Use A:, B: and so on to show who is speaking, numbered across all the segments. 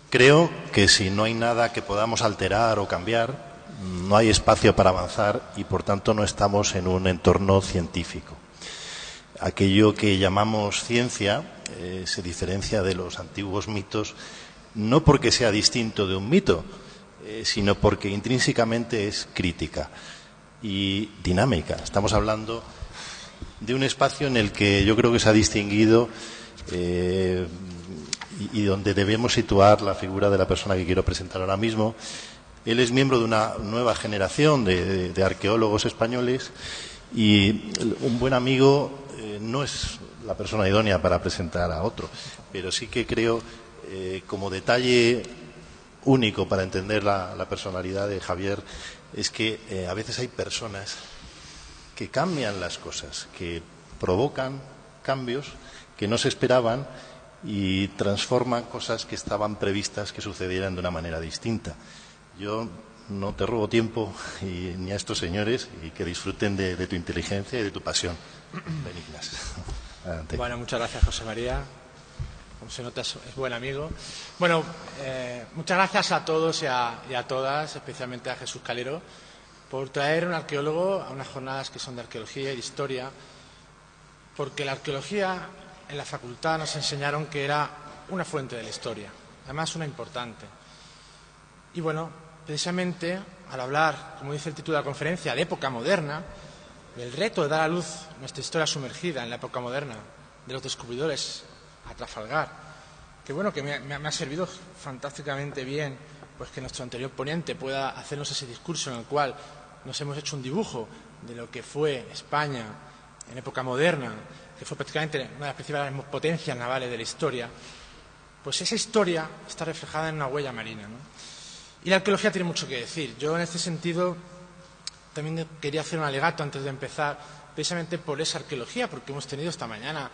A: Creo que si no hay nada que podamos alterar o cambiar, no hay espacio para avanzar y, por tanto, no estamos en un entorno científico. Aquello que llamamos ciencia se diferencia de los antiguos mitos no porque sea distinto de un mito, sino porque intrínsecamente es crítica y dinámica. Estamos hablando de un espacio en el que yo creo que se ha distinguido y donde debemos situar la figura de la persona que quiero presentar ahora mismo. Él es miembro de una nueva generación de arqueólogos españoles y un buen amigo no es la persona idónea para presentar a otro, pero sí que creo, como detalle único para entender la personalidad de Javier, es que a veces hay personas que cambian las cosas, que provocan cambios que no se esperaban y transforman cosas que estaban previstas que sucedieran de una manera distinta. Yo no te robo tiempo ni a estos señores, y que disfruten de tu inteligencia y de tu pasión. Benignas. Adelante.
B: Bueno, muchas gracias, José María. Como se nota, es buen amigo. Bueno, muchas gracias a todos y a todas, especialmente a Jesús Calero, por traer un arqueólogo a unas jornadas que son de arqueología y de historia, porque la arqueología en la facultad nos enseñaron que era una fuente de la historia, además una importante. Y bueno, precisamente al hablar, como dice el título de la conferencia, de época moderna, del reto de dar a luz nuestra historia sumergida en la época moderna, de los descubridores a Trafalgar, que bueno, que me ha servido fantásticamente bien pues que nuestro anterior ponente pueda hacernos ese discurso en el cual nos hemos hecho un dibujo de lo que fue España en época moderna, que fue prácticamente una de las principales potencias navales de la historia. Pues esa historia está reflejada en una huella marina, ¿no? Y la arqueología tiene mucho que decir. Yo, en este sentido, también quería hacer un alegato antes de empezar, precisamente por esa arqueología, porque hemos tenido esta mañana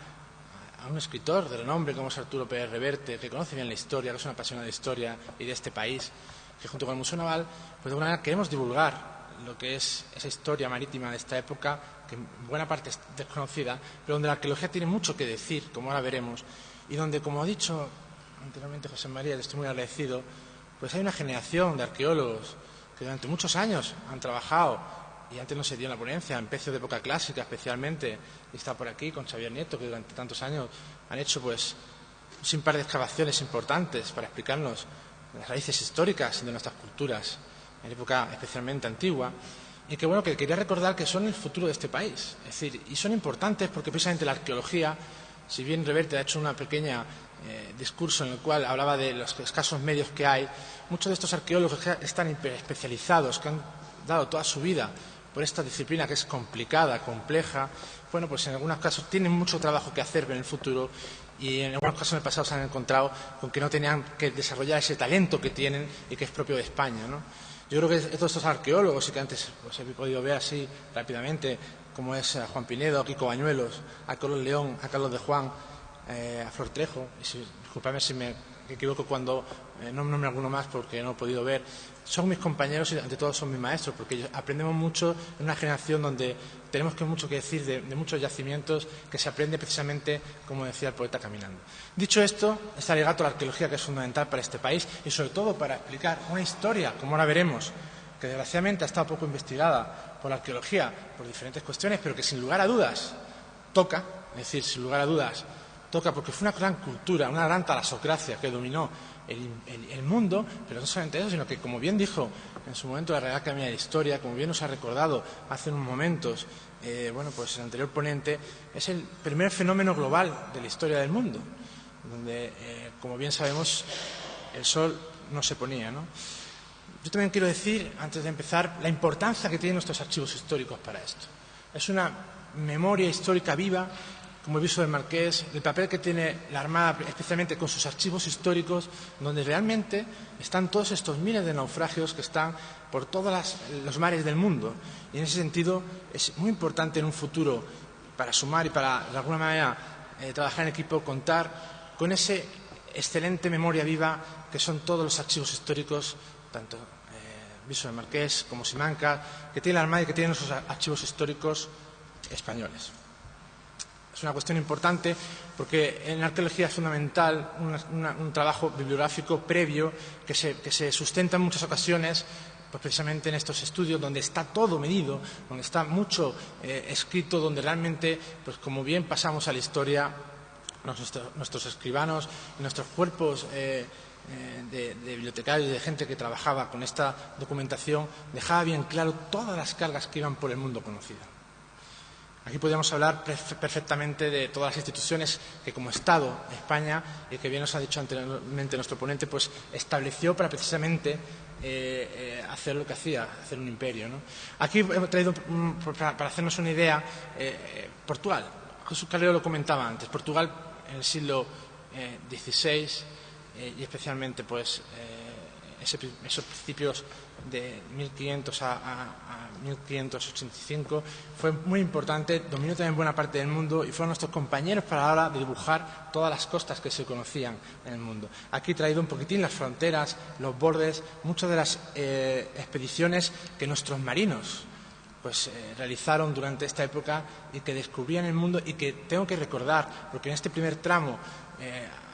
B: a un escritor de renombre como es Arturo Pérez Reverte, que conoce bien la historia, que es una apasionada de historia y de este país, que junto con el Museo Naval, pues de alguna manera queremos divulgar lo que es esa historia marítima de esta época, que en buena parte es desconocida, pero donde la arqueología tiene mucho que decir, como ahora veremos, y donde, como ha dicho anteriormente José María, le estoy muy agradecido, pues hay una generación de arqueólogos que durante muchos años han trabajado, y antes no se dio en la ponencia, en pecios de época clásica especialmente, y está por aquí con Xavier Nieto, que durante tantos años han hecho pues un sinfín de excavaciones importantes para explicarnos las raíces históricas de nuestras culturas en época especialmente antigua, y que bueno, que quería recordar que son el futuro de este país, es decir, y son importantes porque precisamente la arqueología, si bien Reverte ha hecho una pequeña discurso en el cual hablaba de los escasos medios que hay, muchos de estos arqueólogos que están especializados, que han dado toda su vida por esta disciplina que es complicada, compleja, bueno, pues en algunos casos tienen mucho trabajo que hacer en el futuro, y en algunos casos en el pasado se han encontrado con que no tenían que desarrollar ese talento que tienen y que es propio de España, ¿no? Yo creo que todos estos arqueólogos, y que antes os he podido ver así rápidamente, como es a Juan Pinedo, a Kiko Bañuelos, a Carlos León, a Carlos de Juan, a Flor Trejo, y disculpadme si me equivoco cuando no nombre alguno más porque no he podido ver, son mis compañeros y ante todo son mis maestros, porque aprendemos mucho en una generación donde tenemos mucho que decir de muchos yacimientos que se aprende precisamente, como decía el poeta, caminando. Dicho esto, este alegato a la arqueología, que es fundamental para este país y sobre todo para explicar una historia, como ahora veremos, que desgraciadamente ha estado poco investigada por la arqueología por diferentes cuestiones, pero que sin lugar a dudas toca, es decir, sin lugar a dudas toca porque fue una gran cultura, una gran talasocracia que dominó el mundo, pero no solamente eso, sino que, como bien dijo en su momento la Real Academia de Historia, como bien nos ha recordado hace unos momentos, bueno, pues el anterior ponente, es el primer fenómeno global de la historia del mundo, donde, como bien sabemos, el sol no se ponía, ¿no? Yo también quiero decir, antes de empezar, la importancia que tienen nuestros archivos históricos para esto. Es una memoria histórica viva, como el viso del Marqués, el papel que tiene la Armada, especialmente con sus archivos históricos, donde realmente están todos estos miles de naufragios que están por todos los mares del mundo. Y en ese sentido es muy importante en un futuro, para sumar y para, de alguna manera, trabajar en equipo, contar con esa excelente memoria viva que son todos los archivos históricos, tanto viso del Marqués como Simancas, que tiene la Armada y que tienen esos archivos históricos españoles. Es una cuestión importante porque en arqueología es fundamental un trabajo bibliográfico previo que se sustenta en muchas ocasiones pues precisamente en estos estudios donde está todo medido, donde está mucho escrito, donde realmente, pues como bien pasamos a la historia, nuestros escribanos y nuestros cuerpos de bibliotecarios y de gente que trabajaba con esta documentación dejaba bien claro todas las cargas que iban por el mundo conocido. Aquí podríamos hablar perfectamente de todas las instituciones que como Estado, España, y que bien nos ha dicho anteriormente nuestro ponente, pues estableció para precisamente hacer lo que hacía, hacer un imperio, ¿no? Aquí hemos traído, para hacernos una idea, Portugal. Jesús Calero lo comentaba antes. Portugal en el siglo XVI y especialmente pues esos principios de 1500 a 1585 fue muy importante, dominó también buena parte del mundo y fueron nuestros compañeros para la hora de dibujar todas las costas que se conocían en el mundo. Aquí he traído un poquitín las fronteras, los bordes, muchas de las expediciones que nuestros marinos pues realizaron durante esta época y que descubrían el mundo y que tengo que recordar, porque en este primer tramo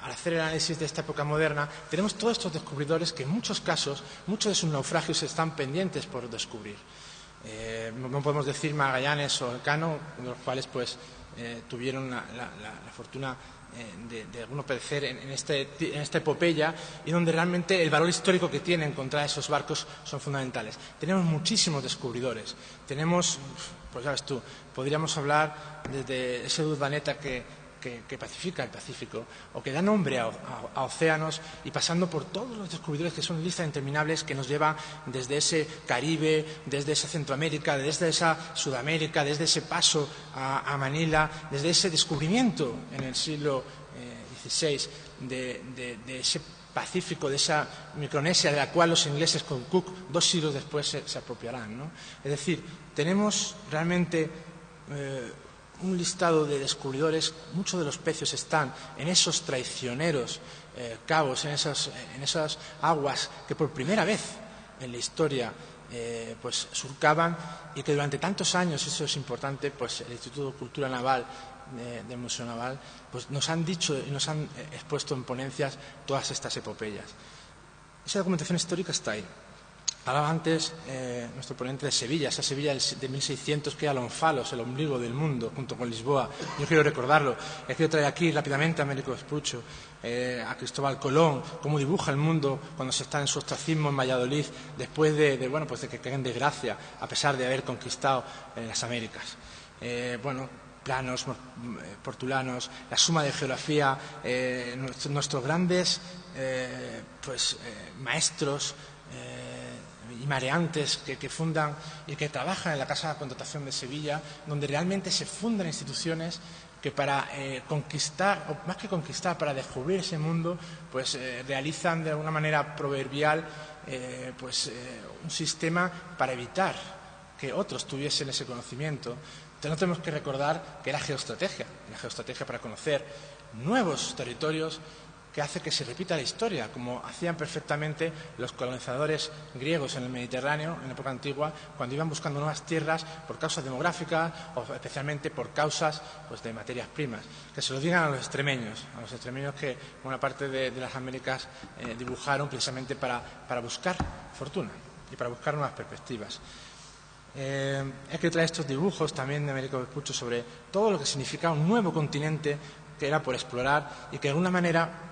B: al hacer el análisis de esta época moderna, tenemos todos estos descubridores que en muchos casos, muchos de sus naufragios están pendientes por descubrir. No podemos decir Magallanes o Elcano, de los cuales pues tuvieron la fortuna de alguno perecer en esta epopeya y donde realmente el valor histórico que tienen contra esos barcos son fundamentales. Tenemos muchísimos descubridores. Tenemos, pues ya ves tú, podríamos hablar desde ese Urdaneta que pacifica el Pacífico o que da nombre a océanos y pasando por todos los descubridores que son listas interminables que nos llevan desde ese Caribe, desde esa Centroamérica, desde esa Sudamérica, desde ese paso a Manila, desde ese descubrimiento en el siglo XVI de ese Pacífico, de esa Micronesia de la cual los ingleses con Cook 2 siglos después se apropiarán, ¿no? Es decir, tenemos realmente un listado de descubridores, muchos de los pecios están en esos traicioneros cabos, en esas aguas que por primera vez en la historia pues surcaban y que durante tantos años, eso es importante, pues el Instituto de Cultura Naval del Museo Naval pues nos han dicho y nos han expuesto en ponencias todas estas epopeyas. Esa documentación histórica está ahí. Hablaba antes nuestro ponente de Sevilla, esa Sevilla de 1600 que era Lonfalos, el ombligo del mundo, junto con Lisboa. Yo quiero recordarlo. He querido traer aquí rápidamente a Américo Vespuccio, a Cristóbal Colón, cómo dibuja el mundo cuando se está en su ostracismo en Valladolid, después de que caiga en desgracia, a pesar de haber conquistado las Américas. Planos, portulanos, la suma de geografía, nuestros grandes maestros y mareantes que fundan y que trabajan en la Casa de Contratación de Sevilla, donde realmente se fundan instituciones que para conquistar, o más que conquistar, para descubrir ese mundo, pues realizan de alguna manera proverbial un sistema para evitar que otros tuviesen ese conocimiento. Entonces no tenemos que recordar que era geoestrategia para conocer nuevos territorios que hace que se repita la historia, como hacían perfectamente los colonizadores griegos en el Mediterráneo, en la época antigua, cuando iban buscando nuevas tierras por causas demográficas o especialmente por causas pues, de materias primas. Que se lo digan a los extremeños que buena parte de las Américas dibujaron precisamente para buscar fortuna y para buscar nuevas perspectivas. Hay que traer estos dibujos también de Américo Vespuccio sobre todo lo que significaba un nuevo continente que era por explorar y que de alguna manera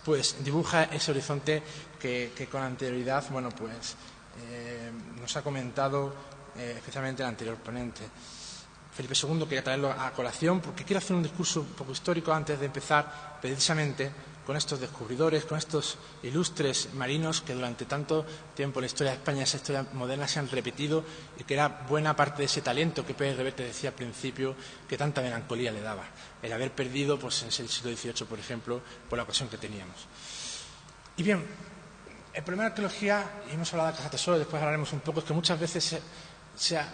B: pues dibuja ese horizonte que con anterioridad nos ha comentado especialmente el anterior ponente. Felipe II quería traerlo a colación porque quiero hacer un discurso un poco histórico antes de empezar precisamente con estos descubridores, con estos ilustres marinos que durante tanto tiempo en la historia de España, esa historia moderna, se han repetido y que era buena parte de ese talento que Pérez Reverte decía al principio que tanta melancolía le daba. El haber perdido pues, en el siglo XVIII, por ejemplo, por la ocasión que teníamos. Y bien, el problema de la arqueología, y hemos hablado de Casa Tesoro, después hablaremos un poco, es que muchas veces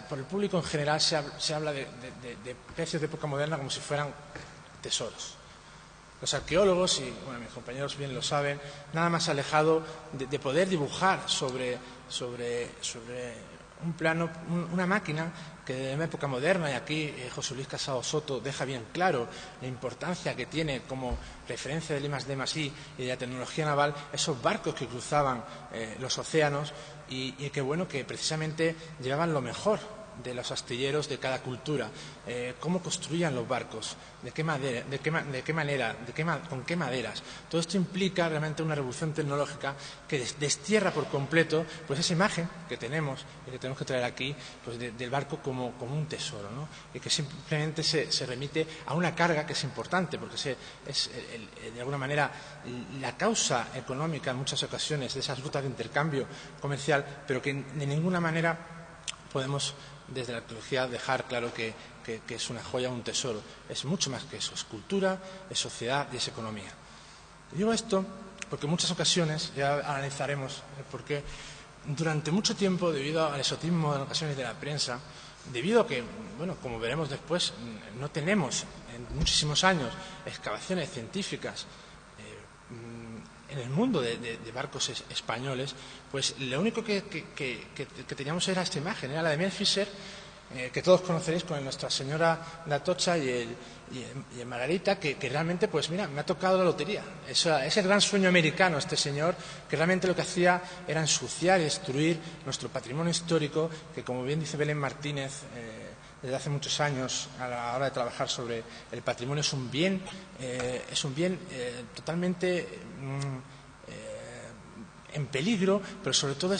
B: por el público en general se habla de pecios de época moderna como si fueran tesoros. Los arqueólogos, y mis compañeros bien lo saben, nada más alejado de poder dibujar sobre una máquina que en época moderna, y aquí José Luis Casado Soto deja bien claro la importancia que tiene como referencia del I+D+I y de la tecnología naval, esos barcos que cruzaban los océanos y que precisamente llevaban lo mejor de los astilleros de cada cultura, cómo construían los barcos, de qué manera, con qué maderas. Todo esto implica realmente una revolución tecnológica que destierra por completo pues esa imagen que tenemos y que tenemos que traer aquí pues del barco como un tesoro, ¿no? Y que simplemente se remite a una carga que es importante, porque es de alguna manera la causa económica en muchas ocasiones de esas rutas de intercambio comercial, pero que de ninguna manera podemos desde la arqueología dejar claro que es una joya, un tesoro. Es mucho más que eso, es cultura, es sociedad y es economía. Y digo esto porque en muchas ocasiones, ya analizaremos por qué, durante mucho tiempo, debido al exotismo en ocasiones de la prensa, debido a que, como veremos después, no tenemos en muchísimos años excavaciones científicas en el mundo de barcos españoles, pues lo único que teníamos era esta imagen, era la de Mel Fisher, que todos conoceréis con Nuestra Señora de Atocha y el Margarita, que realmente, pues mira, me ha tocado la lotería. Es el gran sueño americano, este señor, que realmente lo que hacía era ensuciar y destruir nuestro patrimonio histórico, que como bien dice Belén Martínez, desde hace muchos años a la hora de trabajar sobre el patrimonio, es un bien totalmente en peligro, pero sobre todo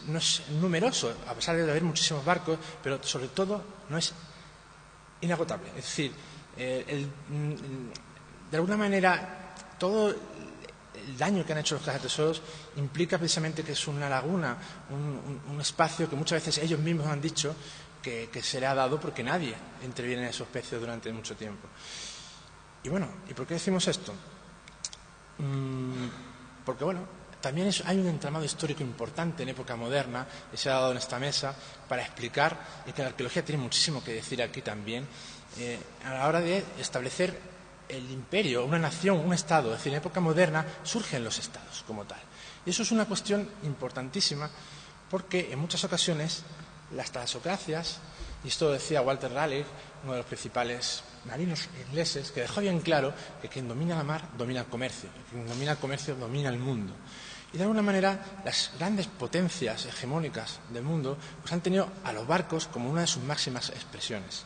B: no es numeroso, a pesar de haber muchísimos barcos, pero sobre todo no es inagotable. Es decir, de alguna manera todo el daño que han hecho los cazatesoros implica precisamente que es una laguna, un espacio que muchas veces ellos mismos han dicho que se le ha dado porque nadie interviene en esos pecios durante mucho tiempo. Y ¿y por qué decimos esto? Porque también hay un entramado histórico importante en época moderna, que se ha dado en esta mesa, para explicar, y que la arqueología tiene muchísimo que decir aquí también, a la hora de establecer el imperio, una nación, un Estado. Es decir, en época moderna surgen los Estados como tal. Y eso es una cuestión importantísima, porque en muchas ocasiones las talasocracias, y esto lo decía Walter Raleigh, uno de los principales marinos ingleses, que dejó bien claro que quien domina la mar domina el comercio, y quien domina el comercio domina el mundo. Y de alguna manera las grandes potencias hegemónicas del mundo pues han tenido a los barcos como una de sus máximas expresiones.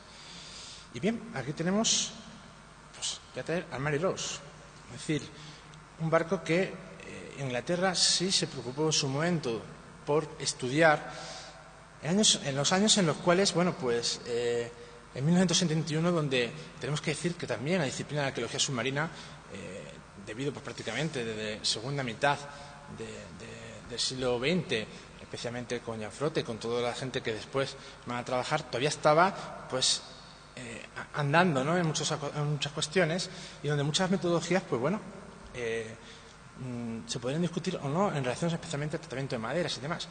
B: Y bien, aquí tenemos voy a traer al Mary Rose, es decir, un barco que Inglaterra sí se preocupó en su momento por estudiar en los años en los cuales, en 1971, donde tenemos que decir que también la disciplina de la arqueología submarina, debido prácticamente desde la segunda mitad del siglo XX, especialmente con Gianfrotte y con toda la gente que después van a trabajar, todavía estaba andando, ¿no?, en muchas cuestiones, y donde muchas metodologías se podrían discutir o no en relación especialmente al tratamiento de maderas y demás.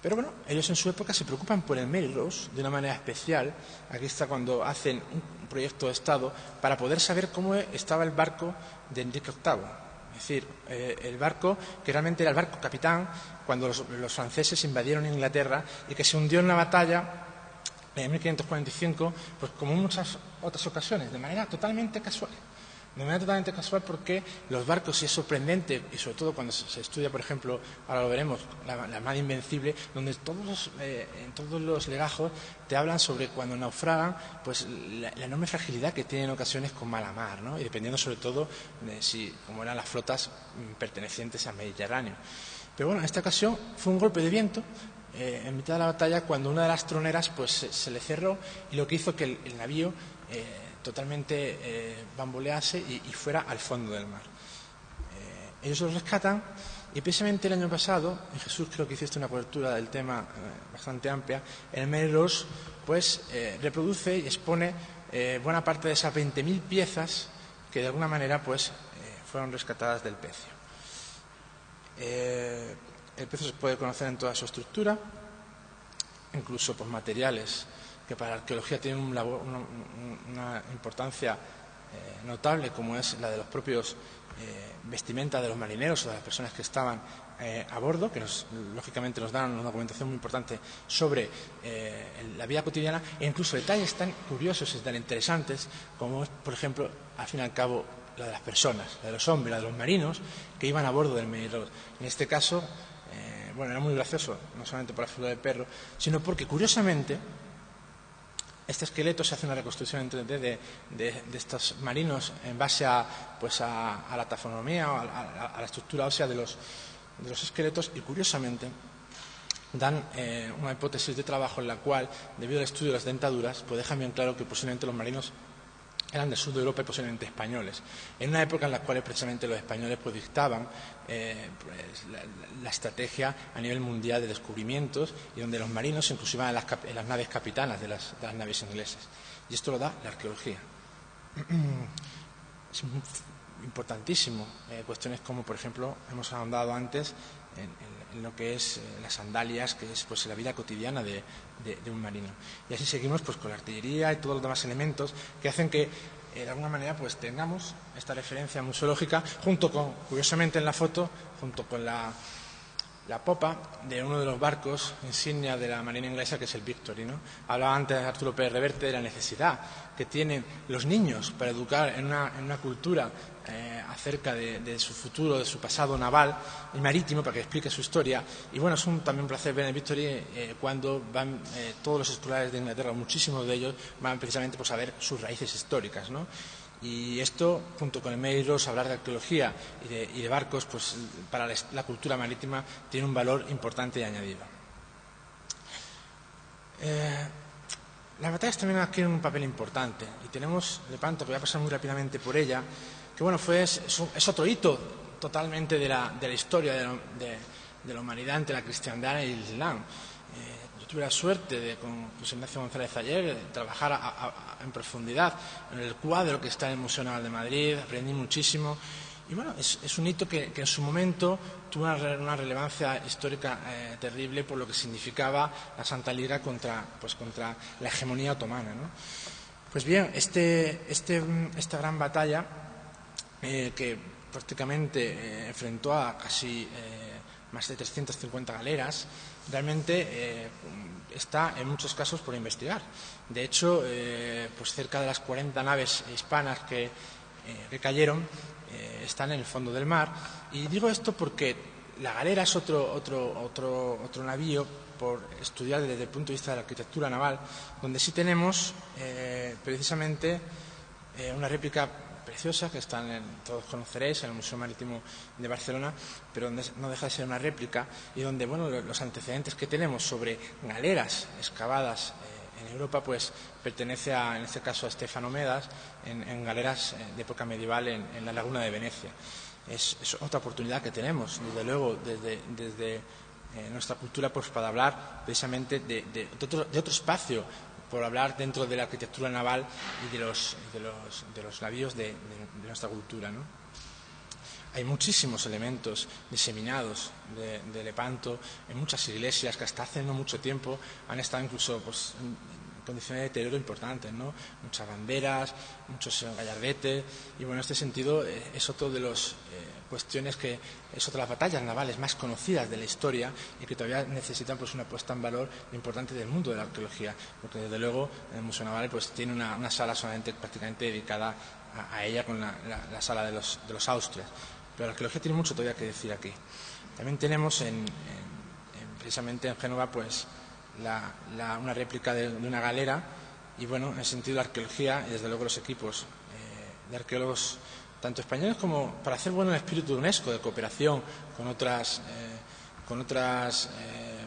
B: Pero ellos en su época se preocupan por el Mary Rose de una manera especial. Aquí está cuando hacen un proyecto de Estado para poder saber cómo estaba el barco de Enrique VIII. Es decir, el barco que realmente era el barco capitán cuando los franceses invadieron Inglaterra y que se hundió en la batalla en 1545, pues como en muchas otras ocasiones, de manera totalmente casual. De manera totalmente casual, porque los barcos, y es sorprendente, y sobre todo cuando se estudia, por ejemplo, ahora lo veremos, la Armada Invencible, donde en todos los legajos te hablan sobre cuando naufragan, pues la enorme fragilidad que tienen en ocasiones con mala mar, ¿no? Y dependiendo sobre todo de cómo eran las flotas pertenecientes al Mediterráneo. Pero en esta ocasión fue un golpe de viento en mitad de la batalla, cuando una de las troneras se le cerró, y lo que hizo que el navío totalmente bambolease y fuera al fondo del mar. Ellos lo rescatan, y precisamente el año pasado, en Jesús creo que hiciste una cobertura del tema bastante amplia, el Mary Rose reproduce y expone buena parte de esas 20.000 piezas que de alguna manera fueron rescatadas del pecio. El pecio se puede conocer en toda su estructura, incluso por materiales que para la arqueología tienen una importancia notable, como es la de los propios vestimentas de los marineros o de las personas que estaban a bordo, que lógicamente nos dan una documentación muy importante sobre la vida cotidiana, e incluso detalles tan curiosos y tan interesantes como es, por ejemplo, al fin y al cabo, la de las personas, la de los hombres, la de los marinos que iban a bordo del Mary Rose. En este caso, era muy gracioso, no solamente por la figura del perro, sino porque, curiosamente, este esqueleto se hace una reconstrucción en 3D de estos marinos en base a la tafonomía o a la estructura ósea de los esqueletos, y curiosamente dan una hipótesis de trabajo en la cual, debido al estudio de las dentaduras, pues dejan bien claro que posiblemente los marinos eran del sur de Europa y posiblemente españoles, en una época en la cual precisamente los españoles pues dictaban la estrategia a nivel mundial de descubrimientos, y donde los marinos inclusive iban en las naves capitanas de las naves inglesas. Y esto lo da la arqueología. Es importantísimo. Cuestiones como, por ejemplo, hemos ahondado antes en lo que es las sandalias, que es pues la vida cotidiana de un marino. Y así seguimos pues con la artillería y todos los demás elementos que hacen que de alguna manera pues tengamos esta referencia museológica junto con, curiosamente en la foto, junto con la popa de uno de los barcos insignia de la Marina inglesa, que es el Victory, ¿no? Hablaba antes Arturo Pérez Reverte de la necesidad que tienen los niños para educar en una cultura acerca de su futuro, de su pasado naval y marítimo, para que explique su historia. Y bueno, es también un placer ver en el Victory cuando van todos los escolares de Inglaterra, muchísimos de ellos, van precisamente pues, a ver sus raíces históricas, ¿no? Y esto, junto con el Mary Rose, hablar de arqueología y de barcos, pues para la cultura marítima tiene un valor importante y añadido. Las batallas también adquieren un papel importante, y tenemos Lepanto, que voy a pasar muy rápidamente por ella, que bueno, es otro hito totalmente de la historia de la humanidad entre la cristiandad y el islam. Yo tuve la suerte de, con José Ignacio González Ayer, trabajar en profundidad en el cuadro que está en el Museo Naval de Madrid, aprendí muchísimo. Y bueno, es un hito que en su momento tuvo una relevancia histórica terrible por lo que significaba la Santa Liga contra la hegemonía otomana, ¿no? Pues bien, esta gran batalla que prácticamente enfrentó a casi más de 350 galeras, realmente está en muchos casos por investigar. De hecho, pues cerca de las 40 naves hispanas que cayeron están en el fondo del mar. Y digo esto porque la galera es otro navío por estudiar desde el punto de vista de la arquitectura naval, donde sí tenemos precisamente una réplica preciosa que todos conoceréis en el Museo Marítimo de Barcelona, pero donde no deja de ser una réplica, y donde los antecedentes que tenemos sobre galeras excavadas en Europa pues pertenece en este caso a Stefano Medas en galeras de época medieval en la laguna de Venecia. Es otra oportunidad que tenemos, desde luego, desde nuestra cultura, pues para hablar precisamente de otro espacio, por hablar dentro de la arquitectura naval y de los navíos de nuestra cultura, ¿no? Hay muchísimos elementos diseminados de Lepanto en muchas iglesias que hasta hace no mucho tiempo han estado incluso pues, en condiciones de deterioro importantes, ¿no? Muchas banderas, muchos gallardetes, y bueno, en este sentido es otro de las cuestiones que es otra de las batallas navales más conocidas de la historia y que todavía necesitan pues una puesta en valor importante del mundo de la arqueología, porque desde luego el Museo Naval pues tiene una sala solamente prácticamente dedicada a ella, con la sala de los Austrias. Pero la arqueología tiene mucho todavía que decir aquí. También tenemos precisamente en Génova pues una réplica de una galera, y bueno, en el sentido de la arqueología y desde luego los equipos de arqueólogos tanto españoles como para hacer bueno el espíritu de UNESCO de cooperación con otros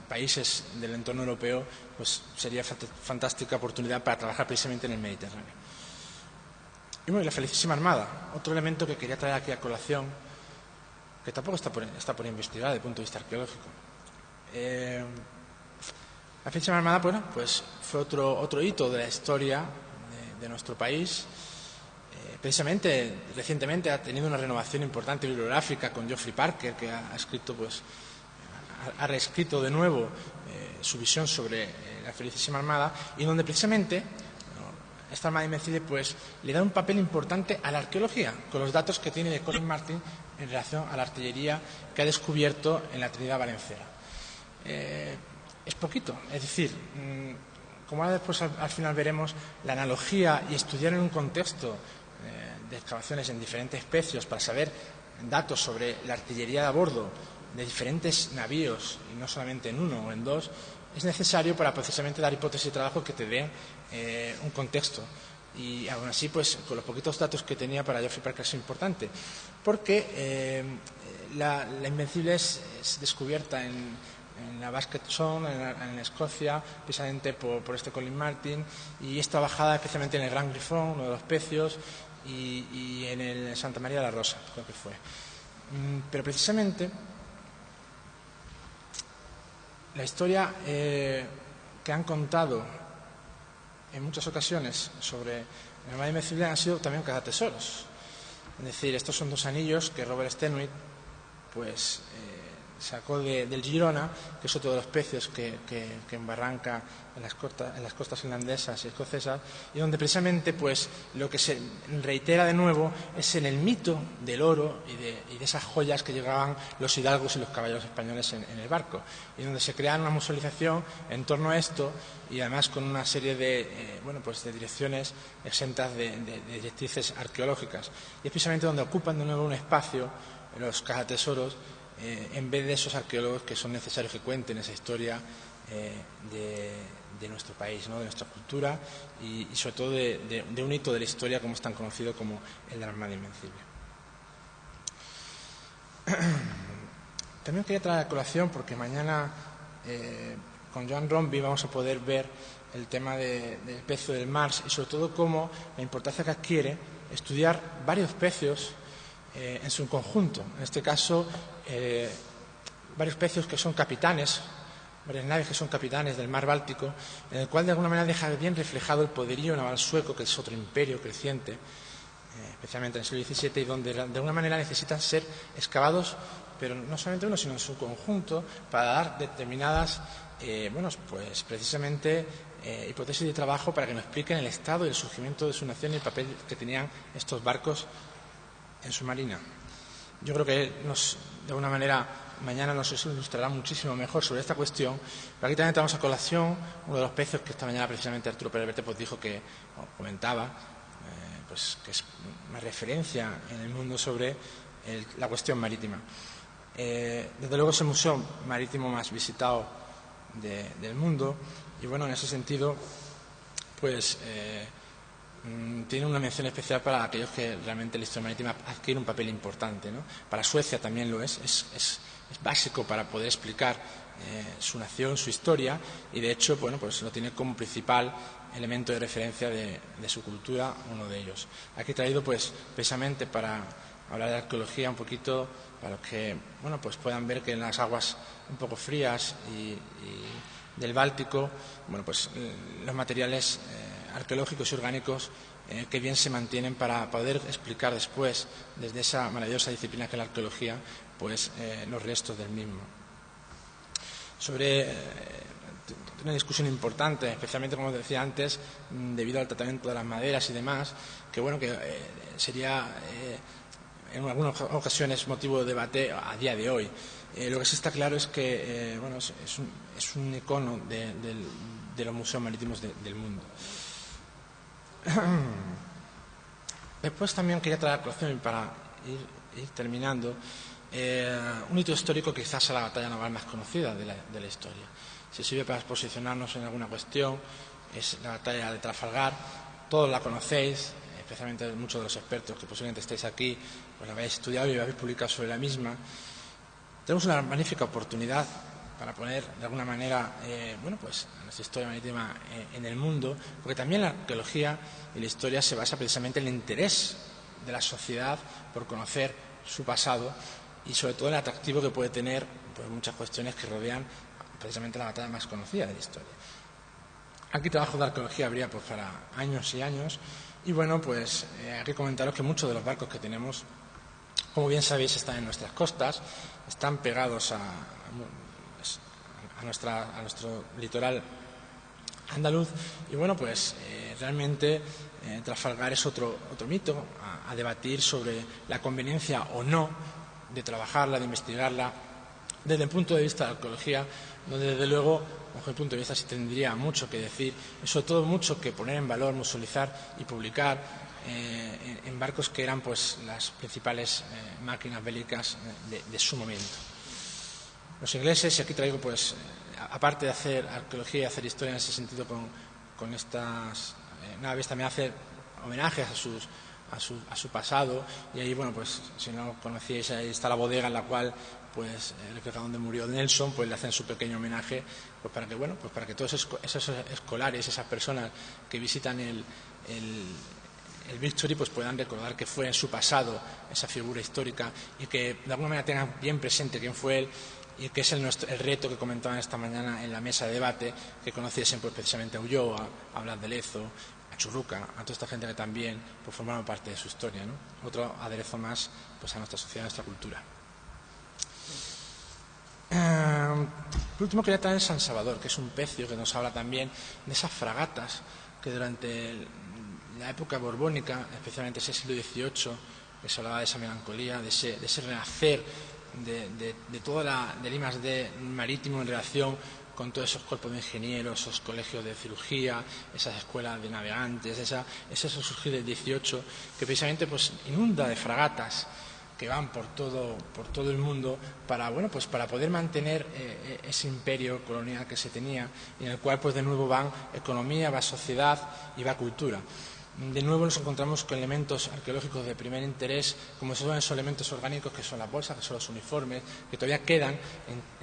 B: países del entorno europeo, pues sería fantástica oportunidad para trabajar precisamente en el Mediterráneo. Y bueno, la Felicísima Armada, otro elemento que quería traer aquí a colación, que tampoco está por investigar desde el punto de vista arqueológico. La Felicísima Armada, bueno, pues fue otro hito de la historia de nuestro país. Precisamente, recientemente ha tenido una renovación importante bibliográfica con Geoffrey Parker, que ha reescrito de nuevo su visión sobre la Felicísima Armada, y donde precisamente esta Armada Invencible pues le da un papel importante a la arqueología, con los datos que tiene de Colin Martin en relación a la artillería que ha descubierto en la Trinidad Valenciana. Es poquito, es decir, como ahora después al final veremos, la analogía y estudiar en un contexto de excavaciones en diferentes especios para saber datos sobre la artillería de a bordo de diferentes navíos, y no solamente en uno o en dos, es necesario para precisamente dar hipótesis de trabajo que te den un contexto. Y aún así, pues con los poquitos datos que tenía, para Geoffrey Parker es importante, porque la Invencible es descubierta en la Basket Zone, en Escocia, precisamente por este Colin Martin, y es trabajada especialmente en el Gran Grifón, uno de los pecios, y en el Santa María de la Rosa, creo que fue. Pero precisamente la historia que han contado en muchas ocasiones sobre el Armada Invencible han sido también cazatesoros. Es decir, estos son dos anillos que Robert Stenwick pues sacó del Girona, que es otro de los pecios que embarranca en las costas irlandesas y escocesas, y donde precisamente pues lo que se reitera de nuevo es en el mito del oro y de esas joyas que llegaban los hidalgos y los caballeros españoles en el barco, y donde se crea una musealización en torno a esto, y además con una serie de de direcciones exentas de directrices arqueológicas, y es precisamente donde ocupan de nuevo un espacio los cazatesoros, en vez de esos arqueólogos que son necesarios que cuenten esa historia de nuestro país, ¿no? De nuestra cultura y sobre todo de un hito de la historia como es tan conocido como el de la Armada Invencible. También quería traer a colación, porque mañana con Joan Romby vamos a poder ver el tema del pecio del Mars, y sobre todo cómo la importancia que adquiere estudiar varios pecios en su conjunto. En este caso, varios pecios que son capitanes, varias naves que son capitanes del mar Báltico, en el cual de alguna manera deja bien reflejado el poderío naval sueco, que es otro imperio creciente, especialmente en el siglo XVII, y donde de alguna manera necesitan ser excavados, pero no solamente uno, sino en su conjunto, para dar determinadas, pues precisamente hipótesis de trabajo para que nos expliquen el estado y el surgimiento de su nación y el papel que tenían estos barcos en su marina. Yo creo que de alguna manera mañana nos ilustrará muchísimo mejor sobre esta cuestión, pero aquí también tenemos a colación uno de los pecios que esta mañana precisamente Arturo Pérez Reverte pues dijo que, comentaba, pues que es una referencia en el mundo sobre la cuestión marítima. Desde luego es el museo marítimo más visitado del mundo, y bueno, en ese sentido pues tiene una mención especial para aquellos que realmente la historia marítima adquiere un papel importante, ¿no? Para Suecia también lo es básico para poder explicar su nación, su historia, y de hecho pues lo tiene como principal elemento de referencia de su cultura, uno de ellos. Aquí he traído pues precisamente para hablar de arqueología un poquito, para que pues puedan ver que en las aguas un poco frías y del Báltico, pues los materiales arqueológicos y orgánicos que bien se mantienen para poder explicar después, desde esa maravillosa disciplina que es la arqueología, pues los restos del mismo. Sobre una discusión importante, especialmente, como decía antes, debido al tratamiento de las maderas y demás, que sería en algunas ocasiones motivo de debate a día de hoy. Lo que sí está claro es que es un icono de los museos marítimos del mundo. Después también quería traer a colación, para ir terminando, un hito histórico que quizás sea la batalla naval más conocida de la historia. Si sirve para posicionarnos en alguna cuestión, es la batalla de Trafalgar. Todos la conocéis, especialmente muchos de los expertos que posiblemente estéis aquí, pues la habéis estudiado y habéis publicado sobre la misma. Tenemos una magnífica oportunidad para poner de alguna manera pues nuestra historia marítima en el mundo, porque también la arqueología y la historia se basa precisamente en el interés de la sociedad por conocer su pasado, y sobre todo el atractivo que puede tener pues muchas cuestiones que rodean precisamente la batalla más conocida de la historia. Aquí trabajo de arqueología habría pues para años y años, y pues hay que comentaros que muchos de los barcos que tenemos, como bien sabéis, están en nuestras costas, están pegados a nuestro litoral andaluz, y realmente Trafalgar es otro mito a debatir sobre la conveniencia o no de trabajarla, de investigarla, desde el punto de vista de la arqueología, donde desde luego, bajo el punto de vista, se tendría mucho que decir, y sobre todo mucho que poner en valor, musealizar y publicar en barcos que eran pues las principales máquinas bélicas de su momento. Los ingleses, y aquí traigo pues, aparte de hacer arqueología y hacer historia en ese sentido con estas naves, también hacer homenajes a su pasado, y ahí, bueno, pues si no conocíais, ahí está la bodega en la cual pues donde murió Nelson, pues le hacen su pequeño homenaje, pues para que, bueno, pues para que todos esos escolares, esas personas que visitan el Victory, pues puedan recordar que fue en su pasado esa figura histórica y que de alguna manera tengan bien presente quién fue él, y que es el reto que comentaban esta mañana en la mesa de debate, que conociesen pues precisamente a Ulloa, a Blas de Lezo, a Churruca, a toda esta gente que también pues formaron parte de su historia, ¿no? Otro aderezo más pues a nuestra sociedad, a nuestra cultura. Por último quería traer San Salvador, que es un pecio que nos habla también de esas fragatas que durante la época borbónica, especialmente ese siglo XVIII, que se hablaba de esa melancolía, de ese renacer de toda del I+D marítimo en relación con todos esos cuerpos de ingenieros, esos colegios de cirugía, esas escuelas de navegantes, ese surgir del XVIII, que precisamente pues inunda de fragatas que van por todo el mundo para, bueno, pues para poder mantener ese imperio colonial que se tenía, y en el cual pues de nuevo van economía, va sociedad y va cultura. De nuevo nos encontramos con elementos arqueológicos de primer interés, como son esos elementos orgánicos que son las bolsas, que son los uniformes, que todavía quedan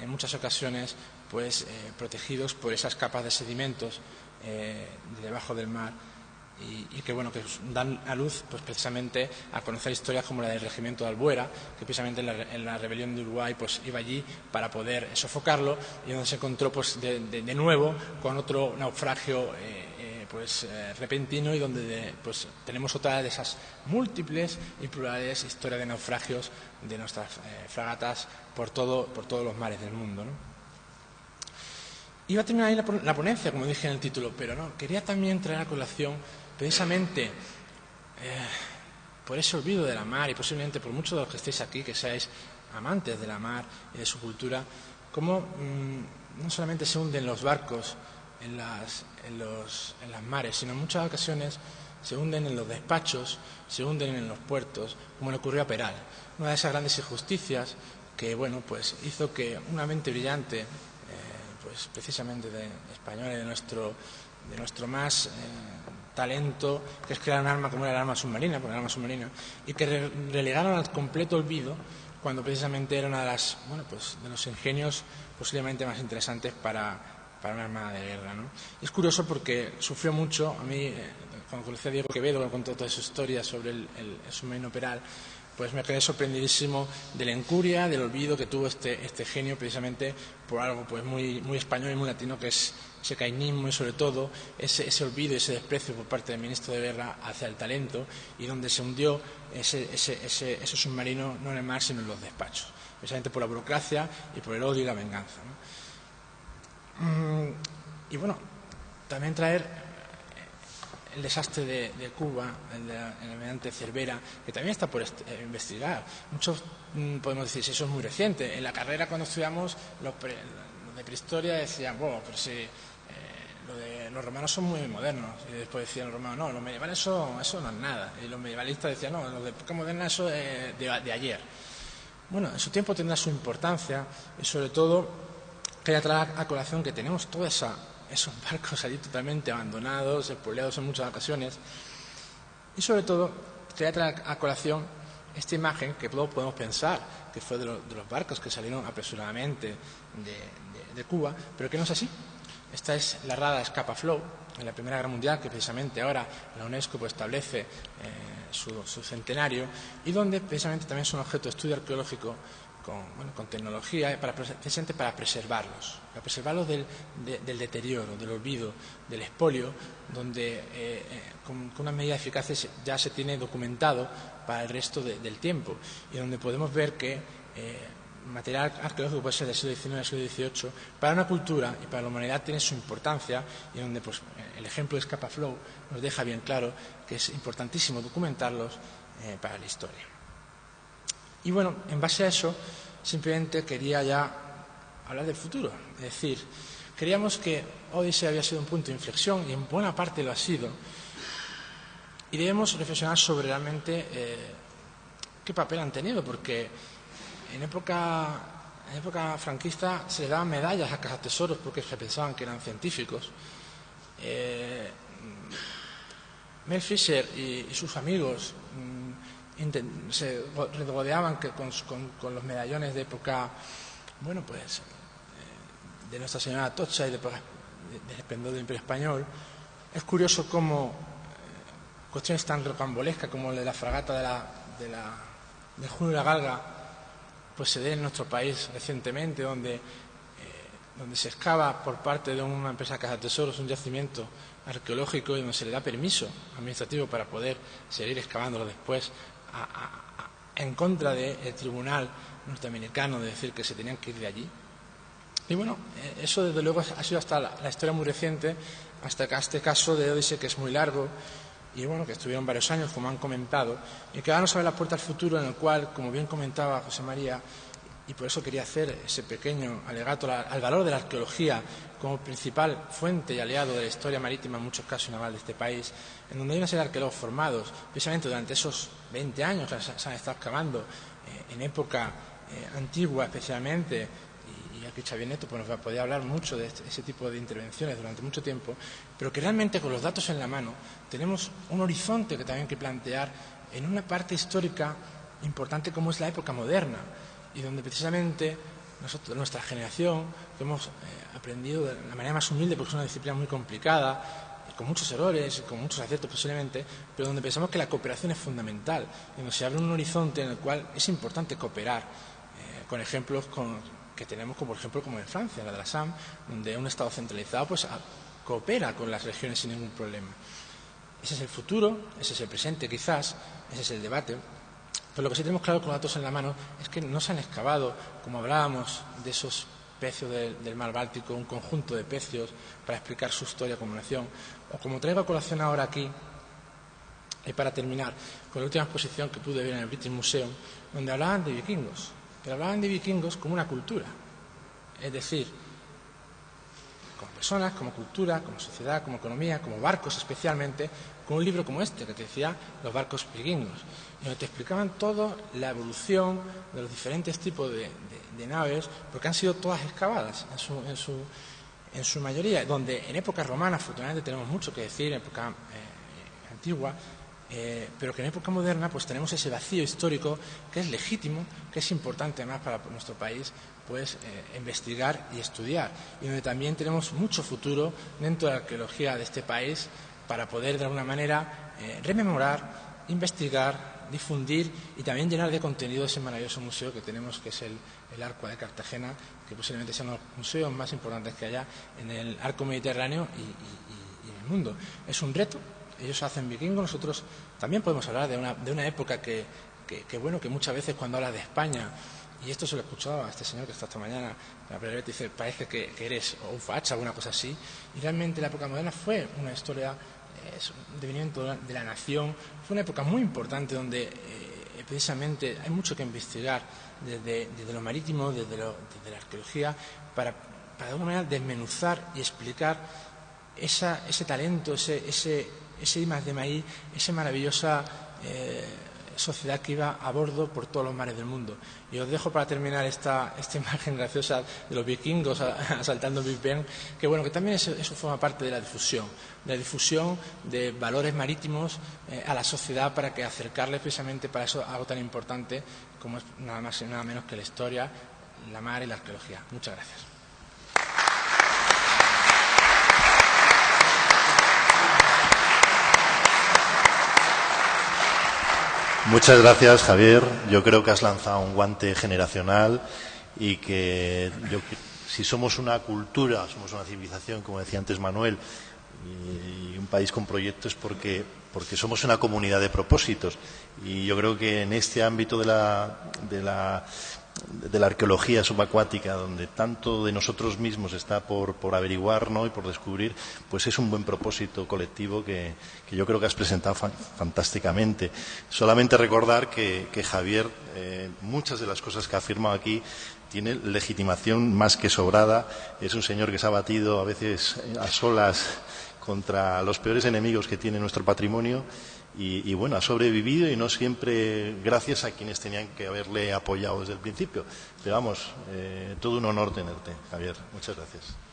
B: en muchas ocasiones pues protegidos por esas capas de sedimentos debajo del mar, y que, bueno, que dan a luz pues precisamente a conocer historias como la del regimiento de Albuera, que precisamente en la rebelión de Uruguay pues iba allí para poder sofocarlo, y donde se encontró pues de nuevo con otro naufragio repentino, y donde pues tenemos otra de esas múltiples y plurales historias de naufragios de nuestras fragatas por todos los mares del mundo, ¿no? Iba a terminar ahí la ponencia, como dije en el título, pero no, quería también traer a colación precisamente por ese olvido de la mar, y posiblemente por muchos de los que estéis aquí, que seáis amantes de la mar y de su cultura, cómo no solamente se hunden los barcos en las mares, sino en muchas ocasiones se hunden en los despachos, se hunden en los puertos, como le ocurrió a Peral. Una de esas grandes injusticias que, bueno, pues hizo que una mente brillante, pues precisamente de españoles, de nuestro más talento, que es crear un arma como era el arma submarina, y que relegaron al completo olvido cuando precisamente era una de las, bueno, pues de los ingenios posiblemente más interesantes para una armada de guerra, ¿no? Y es curioso porque sufrió mucho. A mí, cuando conocí a Diego Quevedo, me contó toda su historia sobre el submarino Peral, pues me quedé sorprendidísimo de la incuria, del olvido que tuvo este genio, precisamente por algo pues muy, muy español y muy latino, que es ese cainismo, y sobre todo ese olvido y ese desprecio por parte del ministro de Guerra hacia el talento, y donde se hundió ese submarino no en el mar sino en los despachos, precisamente por la burocracia y por el odio y la venganza, ¿no? Y bueno, también traer el desastre de Cuba, el almirante Cervera, que también está por investigar. Muchos podemos decir, si eso es muy reciente. En la carrera, cuando estudiamos, los de prehistoria decían, bueno, pero si los romanos son muy modernos. Y después decían los romanos, no, los medievales eso no es nada. Y los medievalistas decían, no, los de época moderna eso es de ayer. Bueno, en su tiempo tendrá su importancia, y sobre todo quería traer a colación que tenemos toda esos barcos allí totalmente abandonados, expoliados en muchas ocasiones, y sobre todo quería traer a colación esta imagen que todos podemos pensar que fue de los barcos que salieron apresuradamente de Cuba, pero que no es así. Esta es la rada Scapa Flow en la Primera Guerra Mundial, que precisamente ahora la UNESCO pues establece su centenario, y donde precisamente también es un objeto de estudio arqueológico con tecnología, precisamente para preservarlos del deterioro, del olvido, del expolio, donde con unas medidas eficaces ya se tiene documentado para el resto del tiempo, y donde podemos ver que material arqueológico puede ser del siglo XIX, del siglo XVIII, para una cultura y para la humanidad tiene su importancia, y donde pues, el ejemplo de Scapa Flow nos deja bien claro que es importantísimo documentarlos para la historia. Y bueno, en base a eso, simplemente quería ya hablar del futuro. Es decir, creíamos que Odisea había sido un punto de inflexión, y en buena parte lo ha sido, y debemos reflexionar sobre realmente qué papel han tenido, porque en época franquista se le daban medallas a cazatesoros porque se pensaban que eran científicos. Mel Fisher y sus amigos se regodeaban con los medallones de época, bueno, pues de Nuestra Señora Atocha y del esplendor del Imperio Español. Es curioso cómo cuestiones tan rocambolescas como la de la fragata de Juno y la Galga pues se den en nuestro país recientemente, donde se excava por parte de una empresa cazatesoros un yacimiento arqueológico y donde se le da permiso administrativo para poder seguir excavándolo después en contra del tribunal norteamericano de decir que se tenían que ir de allí. Y bueno, eso desde luego ha sido hasta la historia muy reciente, hasta este caso de Odisea, que es muy largo y bueno, que estuvieron varios años, como han comentado, y que ahora nos abre la puerta al futuro, en el cual, como bien comentaba José María, y por eso quería hacer ese pequeño alegato al valor de la arqueología como principal fuente y aliado de la historia marítima, en muchos casos naval, de este país, en donde hay una serie de arqueólogos formados, precisamente durante esos 20 años que se han estado excavando en época antigua especialmente, y aquí Xavier Neto pues nos va a poder hablar mucho de ese tipo de intervenciones durante mucho tiempo, pero que realmente con los datos en la mano tenemos un horizonte que también hay que plantear en una parte histórica importante como es la época moderna, y donde precisamente nosotros, nuestra generación, que hemos aprendido de la manera más humilde, porque es una disciplina muy complicada, con muchos errores, con muchos aciertos posiblemente, pero donde pensamos que la cooperación es fundamental, y donde se abre un horizonte en el cual es importante cooperar, con ejemplos que tenemos, como por ejemplo como en Francia, la de la SAM, donde un Estado centralizado pues coopera con las regiones sin ningún problema. Ese es el futuro, ese es el presente quizás, ese es el debate. Pero lo que sí tenemos claro con los datos en la mano es que no se han excavado, como hablábamos de esos pecios del mar Báltico, un conjunto de pecios para explicar su historia como nación, o como traigo a colación ahora aquí, y para terminar, con la última exposición que pude ver en el British Museum, donde hablaban de vikingos, pero hablaban de vikingos como una cultura, es decir, como personas, como cultura, como sociedad, como economía, como barcos especialmente, con un libro como este que te decía Los barcos vikingos, y donde te explicaban toda la evolución de los diferentes tipos de naves, porque han sido todas excavadas en su mayoría, donde en época romana afortunadamente tenemos mucho que decir, en época antigua, pero que en época moderna pues tenemos ese vacío histórico que es legítimo, que es importante además para nuestro país pues investigar y estudiar, y donde también tenemos mucho futuro dentro de la arqueología de este país para poder de alguna manera rememorar, investigar, difundir y también llenar de contenido ese maravilloso museo que tenemos, que es el Arco de Cartagena, que posiblemente sea uno de los museos más importantes que haya en el arco mediterráneo y en el mundo. Es un reto. Ellos hacen vikingos, nosotros también podemos hablar de una época que bueno, que muchas veces cuando habla de España, y esto se lo he escuchado a este señor que está esta mañana, la primera vez dice, parece que eres o un facha o una cosa así, y realmente la época moderna fue una historia, un devenimiento de la nación, fue una época muy importante donde precisamente hay mucho que investigar desde lo marítimo, desde la arqueología, para de alguna manera desmenuzar y explicar ese talento, ese I+D+I, esa maravillosa sociedad que iba a bordo por todos los mares del mundo. Y os dejo para terminar esta imagen graciosa de los vikingos asaltando el Big Ben, que bueno, que también eso forma parte de la difusión de valores marítimos a la sociedad, para que acercarles precisamente para eso algo tan importante como es nada más y nada menos que la historia, la mar y la arqueología. Muchas gracias.
A: Muchas gracias, Javier. Yo creo que has lanzado un guante generacional y que si somos una cultura, somos una civilización, como decía antes Manuel, y un país con proyectos porque somos una comunidad de propósitos. Y yo creo que en este ámbito de la de la arqueología subacuática, donde tanto de nosotros mismos está por averiguar, ¿no?, y por descubrir, pues es un buen propósito colectivo que yo creo que has presentado fantásticamente. Solamente recordar que Javier, muchas de las cosas que ha afirmado aquí, tiene legitimación más que sobrada. Es un señor que se ha batido a veces a solas contra los peores enemigos que tiene nuestro patrimonio y bueno, ha sobrevivido, y no siempre gracias a quienes tenían que haberle apoyado desde el principio. Pero vamos, todo un honor tenerte, Javier. Muchas gracias.